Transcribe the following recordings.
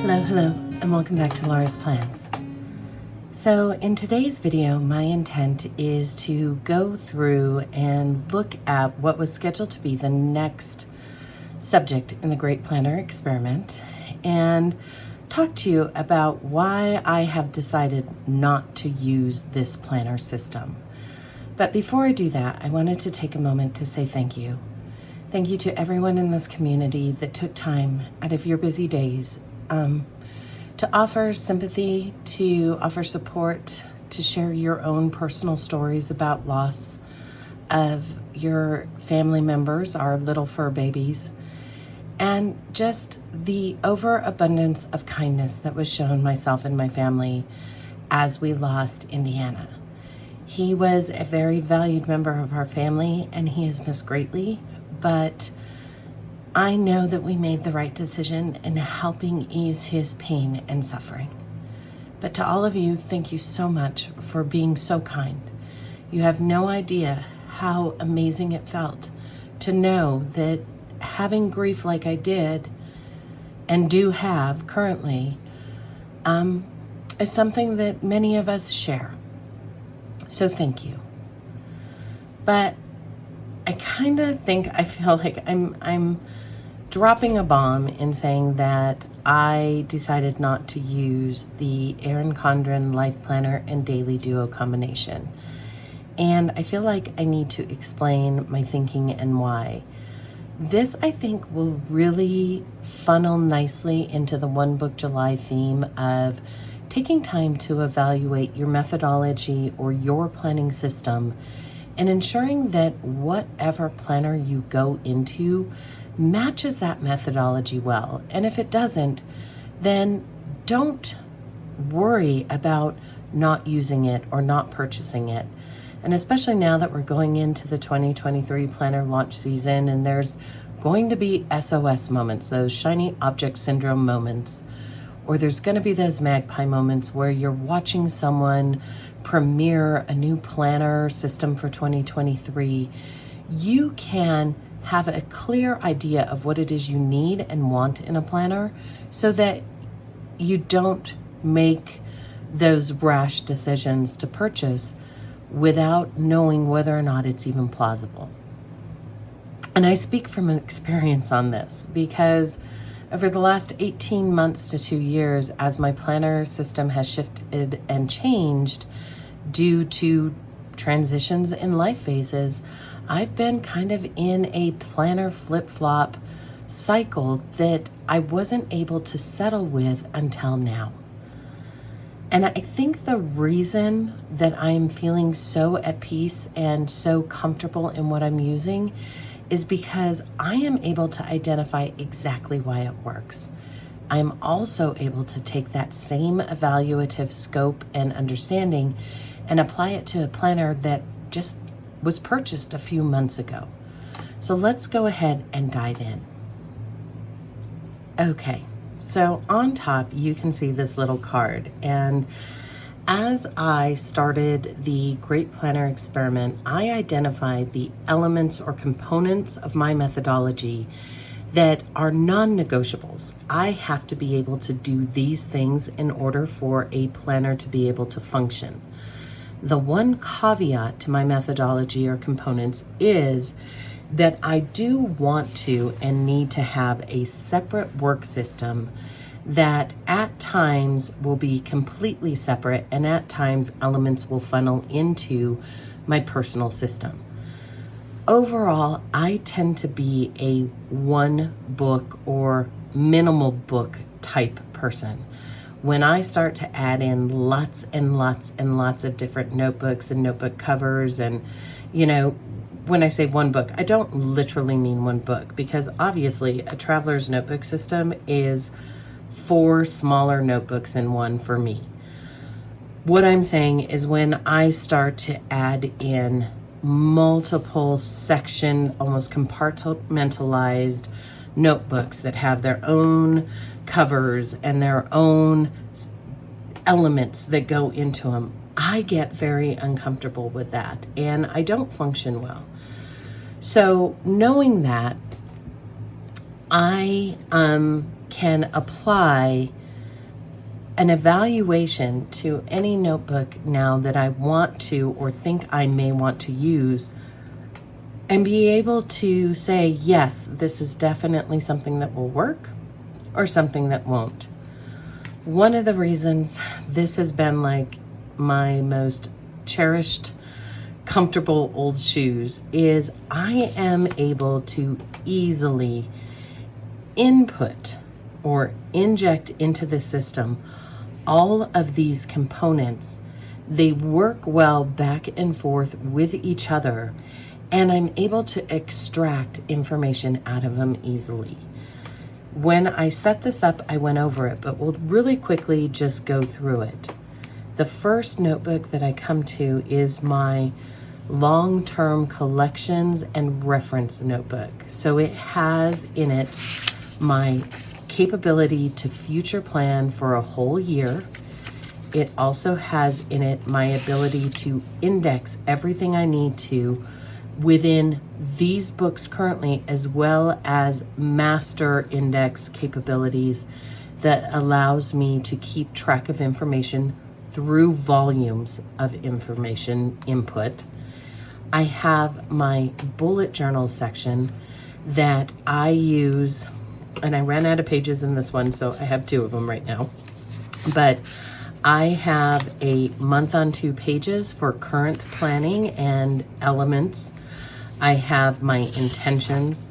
Hello, and welcome back to Lora's Plans. So in today's video, my intent is to go through and look at what was scheduled to be the next subject in the Great Planner Experiment and talk to you about why I have decided not to use this planner system. But before I do that, I wanted to take a moment to say thank you. Thank you to everyone in this community that took time out of your busy days to offer sympathy, to offer support, to share your own personal stories about loss of your family members, our little fur babies, and just the overabundance of kindness that was shown myself and my family as we lost Indiana. He was a very valued member of our family and he is missed greatly, but I know that we made the right decision in helping ease his pain and suffering. But to all of you, thank you so much for being so kind. You have no idea how amazing it felt to know that having grief like I did and do have currently is something that many of us share. So thank you. But I feel like I'm dropping a bomb in saying that I decided not to use the Erin Condren Life Planner and Daily Duo combination. And I feel like I need to explain my thinking and why. This, I think, will really funnel nicely into the One Book July theme of taking time to evaluate your methodology or your planning system and ensuring that whatever planner you go into matches that methodology well. And if it doesn't, then don't worry about not using it or not purchasing it. And especially now that we're going into the 2023 planner launch season and there's going to be SOS moments, those shiny object syndrome moments, or there's going to be those magpie moments where you're watching someone premiere a new planner system for 2023, you can have a clear idea of what it is you need and want in a planner so that you don't make those rash decisions to purchase without knowing whether or not it's even plausible. And I speak from experience on this because over the last 18 months to 2 years, as my planner system has shifted and changed due to transitions in life phases, I've been kind of in a planner flip-flop cycle that I wasn't able to settle with until now. And I think the reason that I'm feeling so at peace and so comfortable in what I'm using is because I am able to identify exactly why it works. I'm also able to take that same evaluative scope and understanding and apply it to a planner that just was purchased a few months ago. So let's go ahead and dive in. Okay, so on top you can see this little card, and as I started the Great Planner Experiment, I identified the elements or components of my methodology that are non-negotiables. I have to be able to do these things in order for a planner to be able to function. The one caveat to my methodology or components is that I do want to and need to have a separate work system that at times will be completely separate and at times elements will funnel into my personal system. Overall, I tend to be a one book or minimal book type person. When I start to add in lots and lots and lots of different notebooks and notebook covers and, when I say one book, I don't literally mean one book because obviously a traveler's notebook system is 4 smaller notebooks in one for me. What I'm saying is when I start to add in multiple section, almost compartmentalized notebooks that have their own covers and their own elements that go into them, I get very uncomfortable with that and I don't function well. So knowing that, I can apply an evaluation to any notebook now that I want to or think I may want to use, and be able to say, yes, this is definitely something that will work or something that won't. One of the reasons this has been like my most cherished, comfortable old shoes is I am able to easily input or inject into the system all of these components. They work well back and forth with each other, and I'm able to extract information out of them easily. When I set this up, I went over it, but we'll really quickly just go through it. The first notebook that I come to is my long-term collections and reference notebook. So it has in it my capability to future plan for a whole year. It also has in it my ability to index everything I need to within these books currently, as well as master index capabilities that allows me to keep track of information through volumes of information input. I have my bullet journal section that I use, and I ran out of pages in this one, so I have 2 of them right now. But I have a month on 2 pages for current planning and elements. I have my intentions.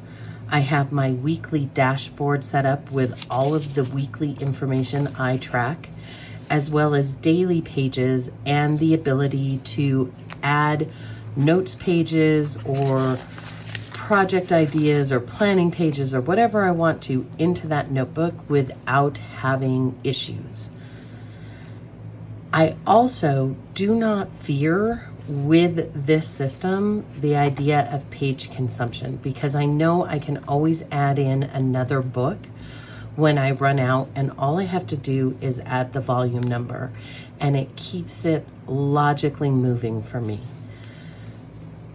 I have my weekly dashboard set up with all of the weekly information I track, as well as daily pages and the ability to add notes pages or project ideas or planning pages or whatever I want to into that notebook without having issues. I also do not fear with this system the idea of page consumption, because I know I can always add in another book when I run out, and all I have to do is add the volume number, and it keeps it logically moving for me.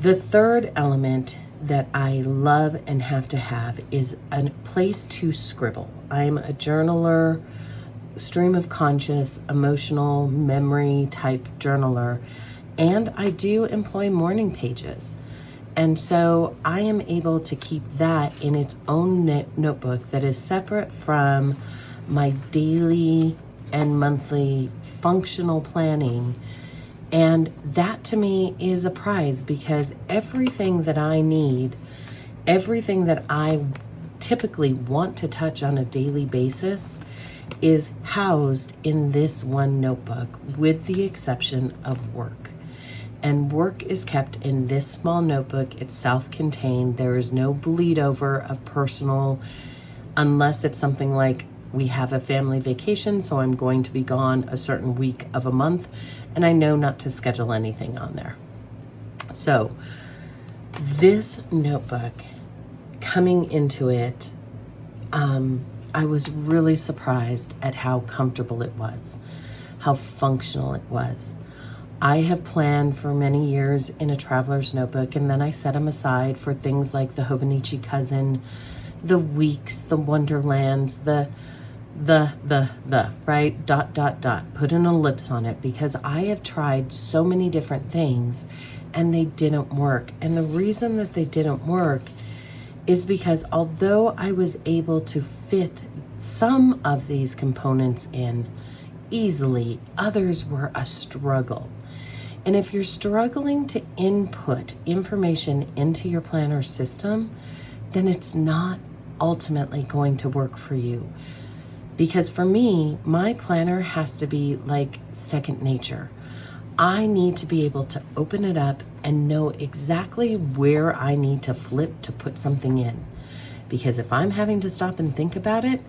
The third element that I love and have to have is a place to scribble. I'm a journaler, stream of conscious, emotional, memory type journaler, and I do employ morning pages. And so I am able to keep that in its own notebook that is separate from my daily and monthly functional planning. And that to me is a prize, because everything that I need, everything that I typically want to touch on a daily basis is housed in this one notebook, with the exception of work. And work is kept in this small notebook. It's self-contained. There is no bleed over of personal, unless it's something like we have a family vacation, so I'm going to be gone a certain week of a month, and I know not to schedule anything on there. So this notebook, coming into it, I was really surprised at how comfortable it was, how functional it was. I have planned for many years in a traveler's notebook, and then I set them aside for things like the Hobonichi Cousin, the Weeks, the Wonderlands, the right, ... put an ellipse on it, because I have tried so many different things and they didn't work. And the reason that they didn't work is because although I was able to fit some of these components in easily, others were a struggle. And if you're struggling to input information into your planner system, then it's not ultimately going to work for you. Because for me, my planner has to be like second nature. I need to be able to open it up and know exactly where I need to flip to put something in. Because if I'm having to stop and think about it,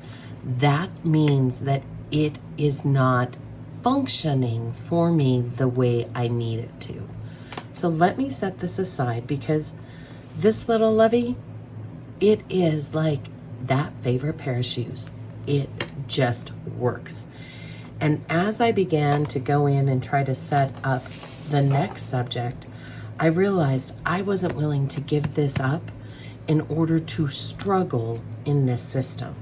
that means that it is not functioning for me the way I need it to. So let me set this aside, because this little lovey, it is like that favorite pair of shoes. It just works. And as I began to go in and try to set up the next subject, I realized I wasn't willing to give this up in order to struggle in this system.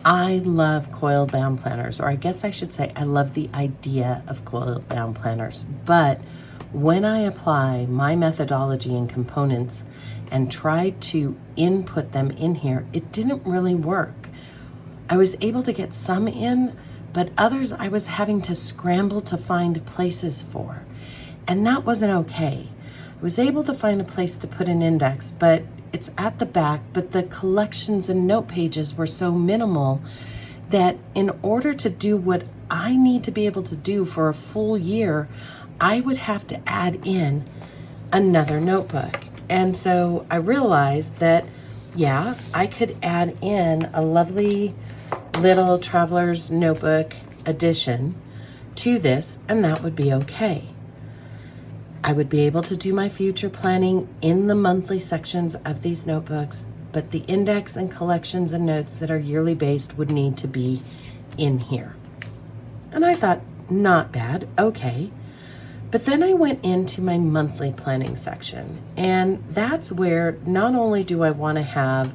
I love coiled bound planners, or I guess I should say I love the idea of coiled bound planners. But when I apply my methodology and components and try to input them in here, it didn't really work. I was able to get some in, but others I was having to scramble to find places for. And that wasn't okay. I was able to find a place to put an index, but it's at the back, but the collections and note pages were so minimal that in order to do what I need to be able to do for a full year, I would have to add in another notebook. And so I realized that, yeah, I could add in a lovely little traveler's notebook addition to this, and that would be okay. I would be able to do my future planning in the monthly sections of these notebooks, but the index and collections and notes that are yearly based would need to be in here. And I thought, not bad, okay. But then I went into my monthly planning section, and that's where not only do I want to have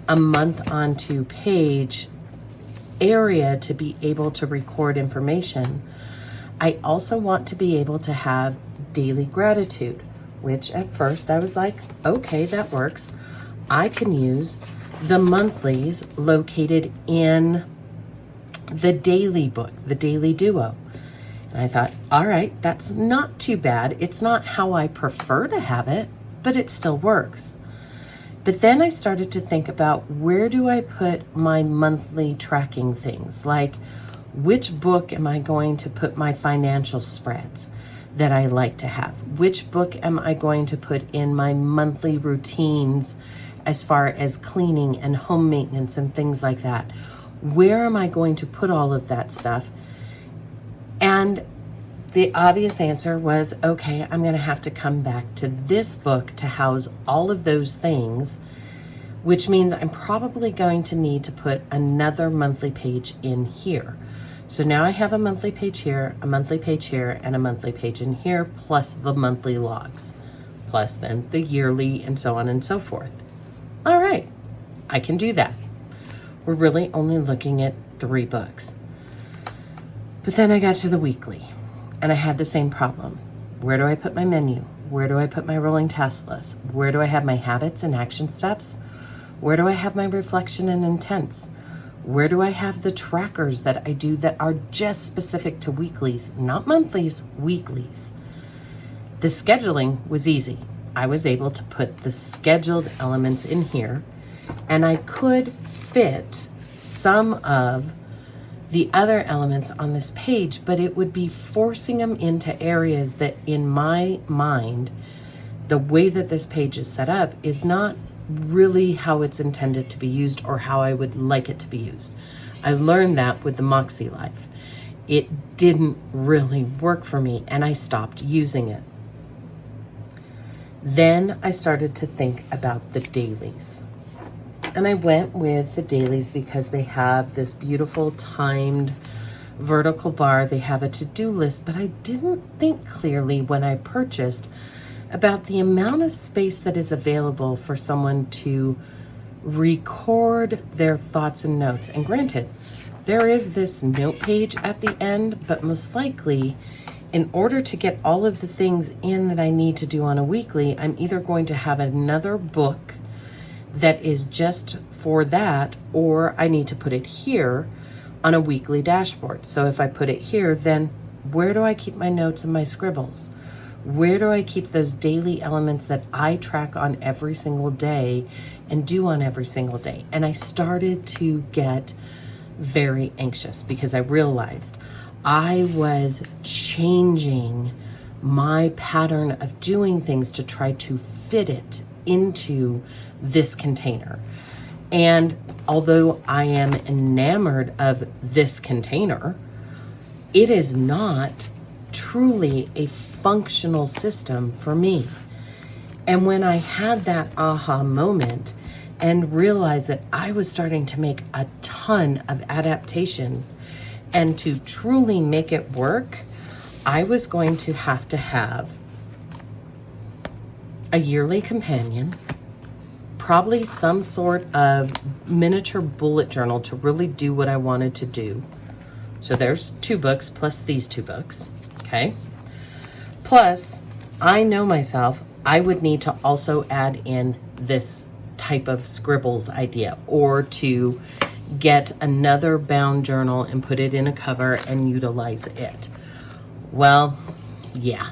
a month onto page area to be able to record information, I also want to be able to have daily gratitude, which at first I was like, okay, that works. I can use the monthlies located in the daily book, the daily duo. And I thought, all right, that's not too bad. It's not how I prefer to have it, but it still works. But then I started to think about, where do I put my monthly tracking things? Like, which book am I going to put my financial spreads that I like to have? Which book am I going to put in my monthly routines as far as cleaning and home maintenance and things like that? Where am I going to put all of that stuff? And the obvious answer was, okay, I'm going to have to come back to this book to house all of those things, which means I'm probably going to need to put another monthly page in here. So now I have a monthly page here, a monthly page here, and a monthly page in here, plus the monthly logs, plus then the yearly, and so on and so forth. All right, I can do that. We're really only looking at 3 books. But then I got to the weekly, and I had the same problem. Where do I put my menu? Where do I put my rolling task list? Where do I have my habits and action steps? Where do I have my reflection and intents? Where do I have the trackers that I do that are just specific to weeklies, not monthlies, weeklies? The scheduling was easy. I was able to put the scheduled elements in here, and I could fit some of the other elements on this page, but it would be forcing them into areas that, in my mind, the way that this page is set up is not really how it's intended to be used or how I would like it to be used. I learned that with the Moxie Life. It didn't really work for me, and I stopped using it. Then I started to think about the dailies. And I went with the dailies because they have this beautiful timed vertical bar. They have a to-do list, but I didn't think clearly when I purchased about the amount of space that is available for someone to record their thoughts and notes. And granted, there is this note page at the end, but most likely, in order to get all of the things in that I need to do on a weekly, I'm either going to have another book that is just for that, or I need to put it here on a weekly dashboard. So if I put it here, then where do I keep my notes and my scribbles? Where do I keep those daily elements that I track on every single day and do on every single day? And I started to get very anxious because I realized I was changing my pattern of doing things to try to fit it into this container. And although I am enamored of this container, it is not truly a functional system for me. And when I had that aha moment and realized that I was starting to make a ton of adaptations, and to truly make it work, I was going to have a yearly companion, probably some sort of miniature bullet journal to really do what I wanted to do. So there's 2 books plus these 2 books, okay? Plus, I know myself, I would need to also add in this type of scribbles idea, or to get another bound journal and put it in a cover and utilize it. Well, yeah,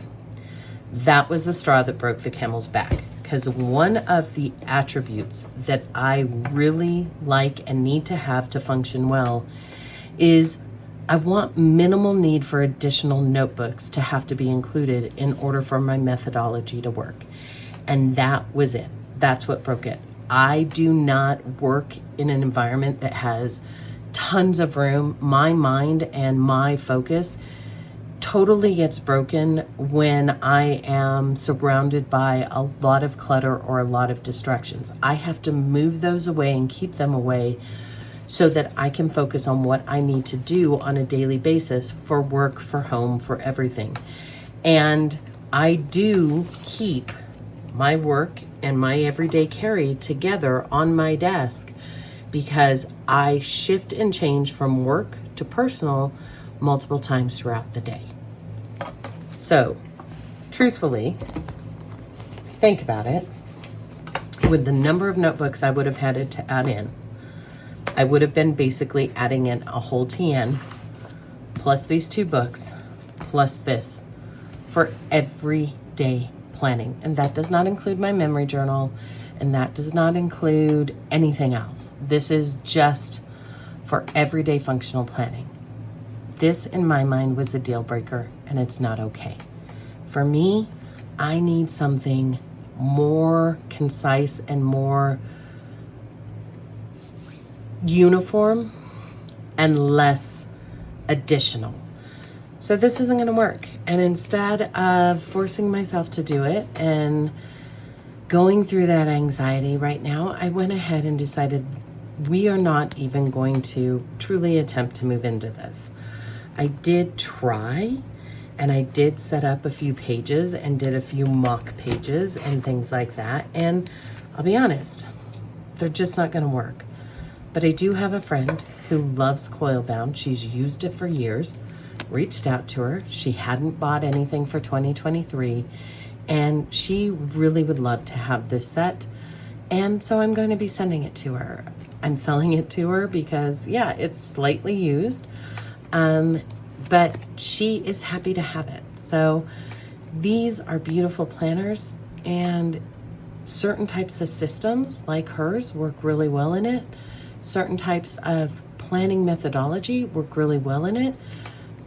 that was the straw that broke the camel's back, because one of the attributes that I really like and need to have to function well is I want minimal need for additional notebooks to have to be included in order for my methodology to work. And that was it. That's what broke it. I do not work in an environment that has tons of room. My mind and my focus totally gets broken when I am surrounded by a lot of clutter or a lot of distractions. I have to move those away and keep them away so that I can focus on what I need to do on a daily basis for work, for home, for everything. And I do keep my work and my everyday carry together on my desk, because I shift and change from work to personal multiple times throughout the day. So, truthfully, think about it. With the number of notebooks I would have had to add in, I would have been basically adding in a whole TN, plus these 2 books, plus this, for everyday planning. And that does not include my memory journal, and that does not include anything else. This is just for everyday functional planning. This, in my mind, was a deal breaker, and it's not okay. For me, I need something more concise and more uniform and less additional. So this isn't going to work. And instead of forcing myself to do it and going through that anxiety right now, I went ahead and decided we are not even going to truly attempt to move into this. I did try, and I did set up a few pages and did a few mock pages and things like that. And I'll be honest, they're just not going to work. But I do have a friend who loves coil bound. She's used it for years. Reached out to her. She hadn't bought anything for 2023, and she really would love to have this set. And so I'm going to be sending it to her. I'm selling it to her because, yeah, it's slightly used, but she is happy to have it. So these are beautiful planners, and certain types of systems like hers work really well in it. Certain types of planning methodology work really well in it.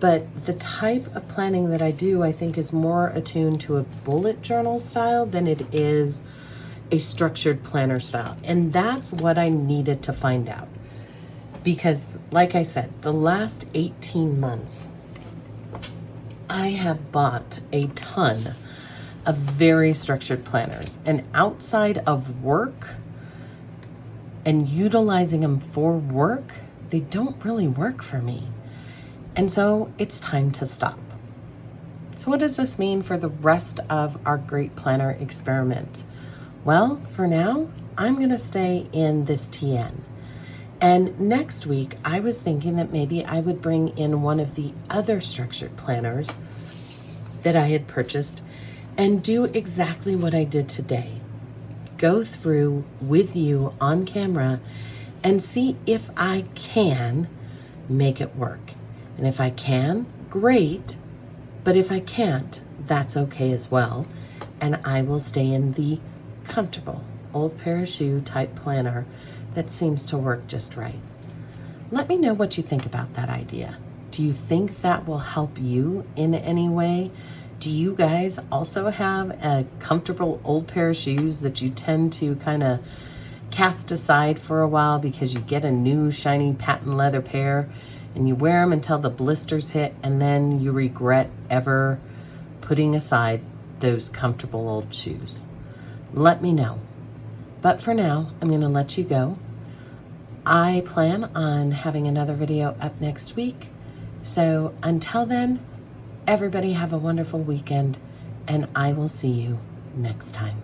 But the type of planning that I do, I think, is more attuned to a bullet journal style than it is a structured planner style. And that's what I needed to find out. Because, like I said, the last 18 months, I have bought a ton of very structured planners. And outside of work and utilizing them for work, they don't really work for me. And so it's time to stop. So what does this mean for the rest of our Great Planner experiment? Well, for now, I'm going to stay in this TN. And next week, I was thinking that maybe I would bring in one of the other structured planners that I had purchased and do exactly what I did today. Go through with you on camera and see if I can make it work. And if I can, great. But if I can't, that's okay as well. And I will stay in the comfortable old pair of shoe type planner that seems to work just right. Let me know what you think about that idea. Do you think that will help you in any way? Do you guys also have a comfortable old pair of shoes that you tend to kind of cast aside for a while because you get a new shiny patent leather pair and you wear them until the blisters hit, and then you regret ever putting aside those comfortable old shoes? Let me know. But for now, I'm going to let you go. I plan on having another video up next week. So until then, everybody have a wonderful weekend, and I will see you next time.